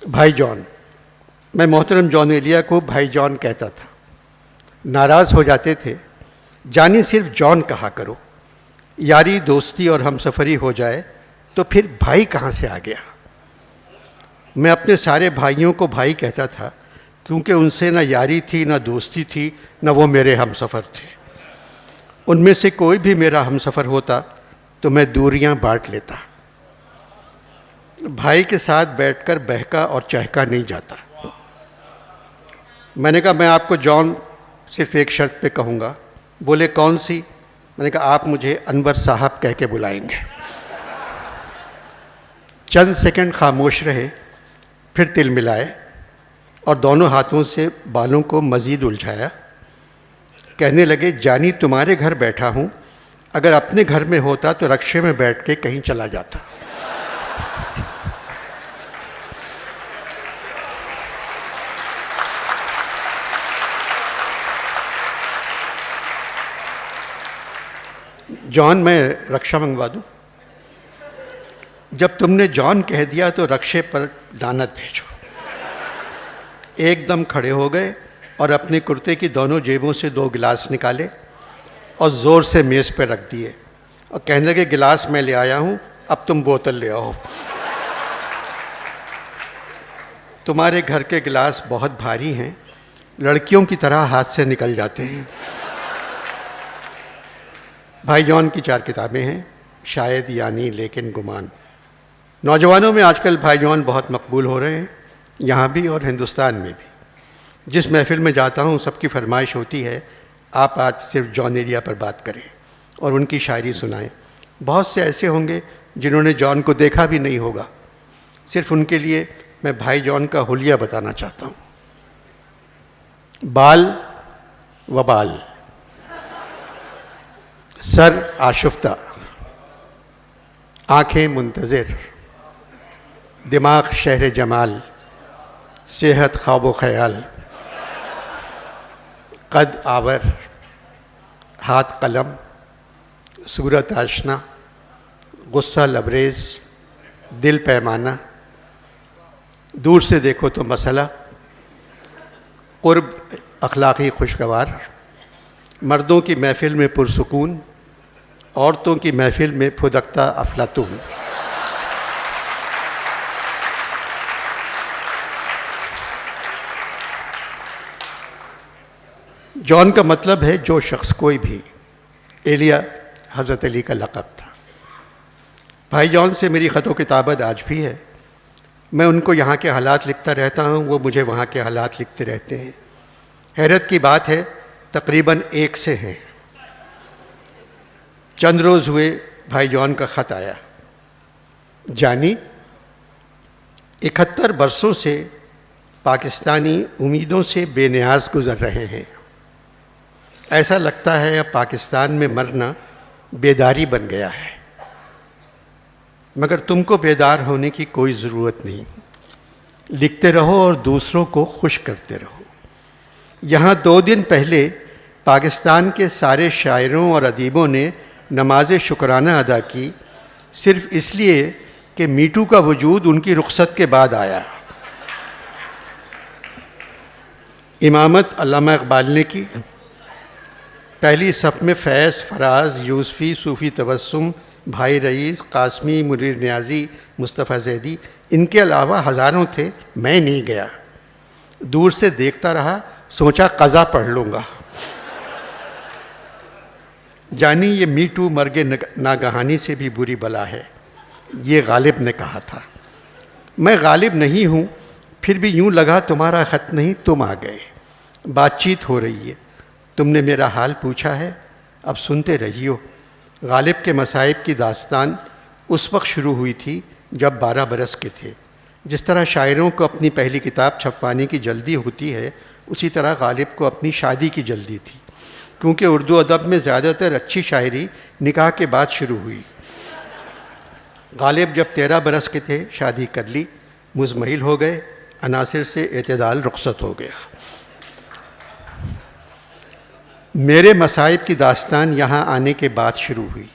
بھائی جان، میں محترم جان ایلیا کو بھائی جان کہتا تھا. ناراض ہو جاتے تھے، جانی صرف جان کہا کرو. یاری دوستی اور ہم سفری ہو جائے تو پھر بھائی کہاں سے آ گیا؟ میں اپنے سارے بھائیوں کو بھائی کہتا تھا کیونکہ ان سے نہ یاری تھی، نہ دوستی تھی، نہ وہ میرے ہم سفر تھے. ان میں سے کوئی بھی میرا ہم سفر ہوتا تو میں دوریاں بانٹ لیتا. بھائی کے ساتھ بیٹھ کر بہکا اور چہکا نہیں جاتا. میں نے کہا میں آپ کو جان صرف ایک شرط پہ کہوں گا. بولے کون سی؟ میں نے کہا آپ مجھے انور صاحب کہہ کے بلائیں گے. چند سیکنڈ خاموش رہے، پھر تل ملائے اور دونوں ہاتھوں سے بالوں کو مزید الجھایا. کہنے لگے جانی تمہارے گھر بیٹھا ہوں، اگر اپنے گھر میں ہوتا تو رکشے میں بیٹھ کے کہیں چلا جاتا. جان میں رکشا منگوا دوں؟ جب تم نے جان کہہ دیا تو رکشے پر لعنت بھیجو. ایک دم کھڑے ہو گئے اور اپنے کرتے کی دونوں جیبوں سے 2 گلاس نکالے اور زور سے میز پہ رکھ دیے اور کہنے لگے گلاس میں لے آیا ہوں، اب تم بوتل لے آؤ. تمہارے گھر کے گلاس بہت بھاری ہیں، لڑکیوں کی طرح ہاتھ سے نکل جاتے ہیں. بھائی جان کی 4 کتابیں ہیں، شاید، یعنی، لیکن، گمان. نوجوانوں میں آج کل بھائی جان بہت مقبول ہو رہے ہیں، یہاں بھی اور ہندوستان میں بھی. جس محفل میں جاتا ہوں سب کی فرمائش ہوتی ہے آپ آج صرف جان ایلیا پر بات کریں اور ان کی شاعری سنائیں. بہت سے ایسے ہوں گے جنہوں نے جان کو دیکھا بھی نہیں ہوگا. صرف ان کے لیے میں بھائی جان کا حلیہ بتانا چاہتا ہوں. بال و بال، سر آشفتہ، آنکھیں منتظر، دماغ شہر جمال، صحت خواب و خیال، قد آور، ہاتھ قلم، صورت آشنا، غصہ لبریز، دل پیمانہ، دور سے دیکھو تو مسئلہ، قرب اخلاقی خوشگوار، مردوں کی محفل میں پرسکون، عورتوں کی محفل میں پھدکتا افلاطون. جان کا مطلب ہے جو شخص، کوئی بھی. ایلیا حضرت علی کا لقب تھا. بھائی جان سے میری خط و کتابت آج بھی ہے. میں ان کو یہاں کے حالات لکھتا رہتا ہوں، وہ مجھے وہاں کے حالات لکھتے رہتے ہیں. حیرت کی بات ہے تقریباً ایک سے ہیں. چند روز ہوئے بھائی جان کا خط آیا. جانی، 71 برسوں سے پاکستانی امیدوں سے بے نیاز گزر رہے ہیں. ایسا لگتا ہے اب پاکستان میں مرنا بیداری بن گیا ہے، مگر تم کو بیدار ہونے کی کوئی ضرورت نہیں. لکھتے رہو اور دوسروں کو خوش کرتے رہو. یہاں 2 دن پہلے پاکستان کے سارے شاعروں اور ادیبوں نے نماز شکرانہ ادا کی، صرف اس لیے کہ میٹو کا وجود ان کی رخصت کے بعد آیا. امامت علامہ اقبال نے کی. پہلی صف میں فیض، فراز، یوسفی، صوفی تبسم، بھائی رئیس، قاسمی، منیر نیازی، مصطفیٰ زیدی، ان کے علاوہ ہزاروں تھے. میں نہیں گیا، دور سے دیکھتا رہا، سوچا قضا پڑھ لوں گا. جانی، یہ میٹو مرگ ناگہانی سے بھی بری بلا ہے، یہ غالب نے کہا تھا. میں غالب نہیں ہوں، پھر بھی یوں لگا تمہارا خط نہیں تم آ گئے. بات چیت ہو رہی ہے، تم نے میرا حال پوچھا ہے، اب سنتے رہیو. غالب کے مصائب کی داستان اس وقت شروع ہوئی تھی جب 12 برس کے تھے. جس طرح شاعروں کو اپنی پہلی کتاب چھپوانے کی جلدی ہوتی ہے، اسی طرح غالب کو اپنی شادی کی جلدی تھی، کیونکہ اردو ادب میں زیادہ تر اچھی شاعری نکاح کے بعد شروع ہوئی. غالب جب 13 برس کے تھے شادی کر لی، مزمحل ہو گئے، عناصر سے اعتدال رخصت ہو گیا. میرے مصائب کی داستان یہاں آنے کے بعد شروع ہوئی.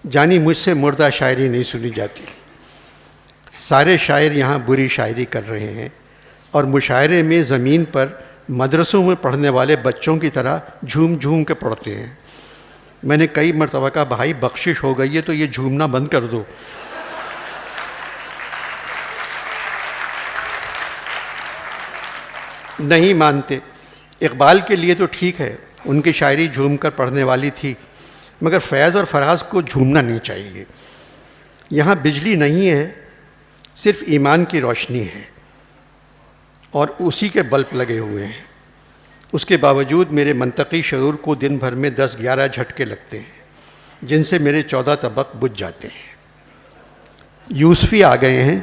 جانی، مجھ سے مردہ شاعری نہیں سنی جاتی. سارے شاعر یہاں بری شاعری کر رہے ہیں اور مشاعرے میں زمین پر مدرسوں میں پڑھنے والے بچوں کی طرح جھوم جھوم کے پڑھتے ہیں۔ میں نے کئی مرتبہ کہا بھائی بخشش ہو گئی ہے تو یہ جھومنا بند کر دو۔ نہیں مانتے۔ اقبال کے لیے تو ٹھیک ہے، ان کی شاعری جھوم کر پڑھنے والی تھی، مگر فیض اور فراز کو جھومنا نہیں چاہیے۔ یہاں بجلی نہیں ہے، صرف ایمان کی روشنی ہے اور اسی کے بلب لگے ہوئے ہیں۔ اس کے باوجود میرے منطقی شعور کو دن بھر میں 10-11 جھٹکے لگتے ہیں، جن سے میرے 14 طبق بجھ جاتے ہیں۔ یوسفی آ گئے ہیں،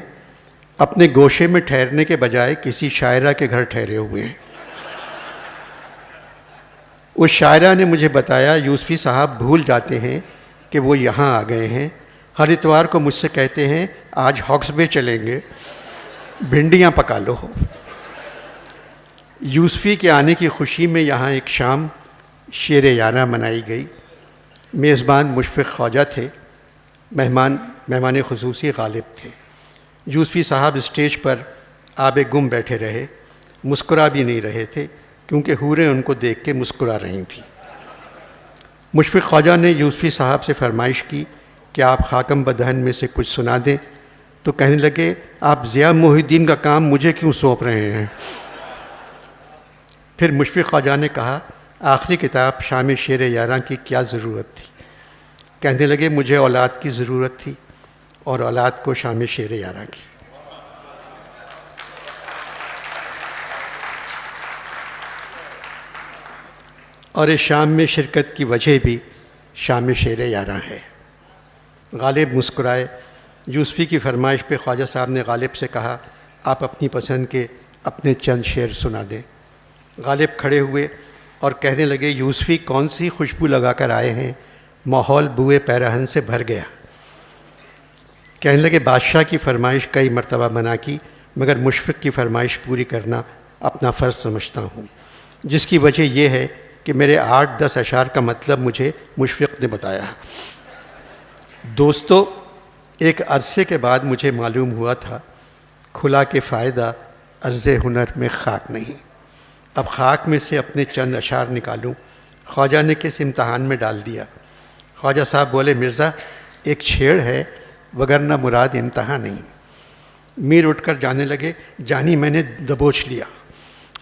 اپنے گوشے میں ٹھہرنے کے بجائے کسی شاعرہ کے گھر ٹھہرے ہوئے ہیں۔ اس شاعرہ نے مجھے بتایا یوسفی صاحب بھول جاتے ہیں کہ وہ یہاں آ گئے ہیں، ہر اتوار کو مجھ سے کہتے ہیں آج ہاکس بے چلیں گے، بھنڈیاں پکا لو۔ یوسفی کے آنے کی خوشی میں یہاں ایک شام شیر یارہ منائی گئی۔ میزبان مشفق خواجہ تھے، مہمان خصوصی غالب تھے۔ یوسفی صاحب اسٹیج پر آب گم بیٹھے رہے، مسکرا بھی نہیں رہے تھے کیونکہ حوریں ان کو دیکھ کے مسکرا رہی تھیں۔ مشفق خواجہ نے یوسفی صاحب سے فرمائش کی کہ آپ خاکم بدہن میں سے کچھ سنا دیں، تو کہنے لگے آپ ضیاء محی الدین کا کام مجھے کیوں سونپ رہے ہیں؟ پھر مشفق خواجہ نے کہا آخری کتاب شام شیر یاراں کی کیا ضرورت تھی؟ کہنے لگے مجھے اولاد کی ضرورت تھی اور اولاد کو شام شیر یاراں کی۔ اور اس شام میں شرکت کی وجہ بھی شام شیر یاراں ہے۔ غالب مسکرائے۔ یوسفی کی فرمائش پہ خواجہ صاحب نے غالب سے کہا آپ اپنی پسند کے اپنے چند شعر سنا دیں۔ غالب کھڑے ہوئے اور کہنے لگے یوسفی کون سی خوشبو لگا کر آئے ہیں، ماحول بوئے پیرہن سے بھر گیا۔ کہنے لگے بادشاہ کی فرمائش کئی مرتبہ منع کی، مگر مشفق کی فرمائش پوری کرنا اپنا فرض سمجھتا ہوں، جس کی وجہ یہ ہے کہ میرے 8-10 اشعار کا مطلب مجھے مشفق نے بتایا۔ دوستو، ایک عرصے کے بعد مجھے معلوم ہوا تھا کھلا کے فائدہ عرض ہنر میں خاک نہیں۔ اب خاک میں سے اپنے چند اشعار نکالوں، خواجہ نے کس امتحان میں ڈال دیا؟ خواجہ صاحب بولے مرزا ایک چھیڑ ہے وگرنہ مراد امتحان نہیں۔ میر اٹھ کر جانے لگے، جانی میں نے دبوچ لیا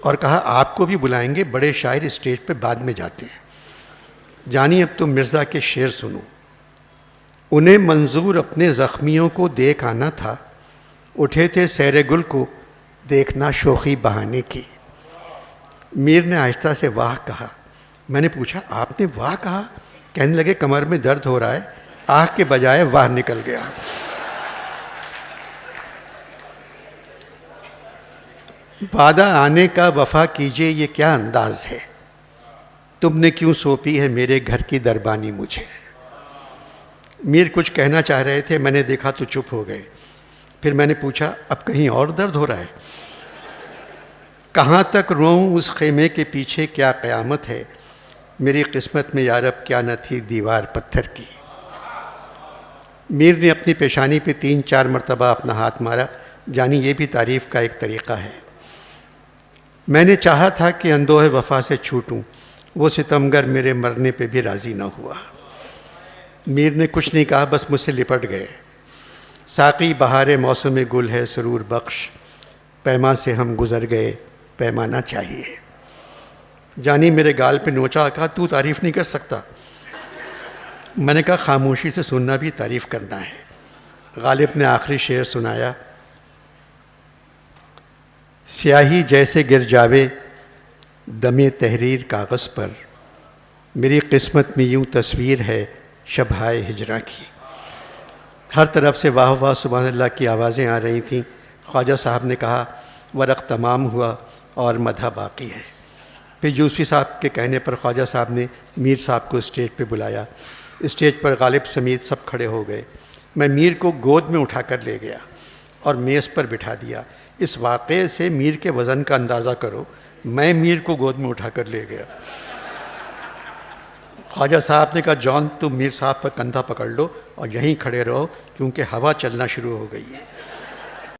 اور کہا آپ کو بھی بلائیں گے، بڑے شاعر اسٹیج پہ بعد میں جاتے ہیں۔ جانی اب تم مرزا کے شعر سنو۔ انہیں منظور اپنے زخمیوں کو دیکھ آنا تھا، اٹھے تھے سیر گل کو دیکھنا شوخی بہانے کی۔ میر نے آہستہ سے واہ کہا۔ میں نے پوچھا آپ نے واہ کہا؟ کہنے لگے کمر میں درد ہو رہا ہے، آہ کے بجائے واہ نکل گیا۔ وعدہ آنے کا وفا کیجئے یہ کیا انداز ہے، تم نے کیوں سونپی ہے میرے گھر کی دربانی مجھے۔ میر کچھ کہنا چاہ رہے تھے، میں نے دیکھا تو چپ ہو گئے۔ پھر میں نے پوچھا اب کہیں اور درد ہو رہا ہے؟ کہاں تک روؤں اس خیمے کے پیچھے کیا قیامت ہے، میری قسمت میں یارب کیا نہ تھی دیوار پتھر کی۔ میر نے اپنی پیشانی پہ 3-4 مرتبہ اپنا ہاتھ مارا، جانی یہ بھی تعریف کا ایک طریقہ ہے۔ میں نے چاہا تھا کہ اندوہ وفا سے چھوٹوں، وہ ستمگر میرے مرنے پہ بھی راضی نہ ہوا۔ میر نے کچھ نہیں کہا، بس مجھ سے لپٹ گئے۔ ساقی بہار موسم گل ہے سرور بخش، پیما سے ہم گزر گئے پیمانہ چاہیے۔ جانی میرے گال پہ نوچا، کہا تو تعریف نہیں کر سکتا؟ میں نے کہا خاموشی سے سننا بھی تعریف کرنا ہے۔ غالب نے آخری شعر سنایا، سیاہی جیسے گر جاوے دم تحریر کاغذ پر، میری قسمت میں یوں تصویر ہے شبہائے ہجراں کی۔ ہر طرف سے واہ واہ سبحان اللہ کی آوازیں آ رہی تھیں۔ خواجہ صاحب نے کہا ورق تمام ہوا اور مدح باقی ہے۔ پھر یوسفی صاحب کے کہنے پر خواجہ صاحب نے میر صاحب کو اسٹیج پہ بلایا۔ اسٹیج پر غالب سمیت سب کھڑے ہو گئے۔ میں میر کو گود میں اٹھا کر لے گیا اور میز پر بٹھا دیا۔ اس واقعے سے میر کے وزن کا اندازہ کرو، میں میر کو گود میں اٹھا کر لے گیا۔ خواجہ صاحب نے کہا جان تم میر صاحب پر کندھا پکڑ لو اور یہیں کھڑے رہو کیونکہ ہوا چلنا شروع ہو گئی ہے۔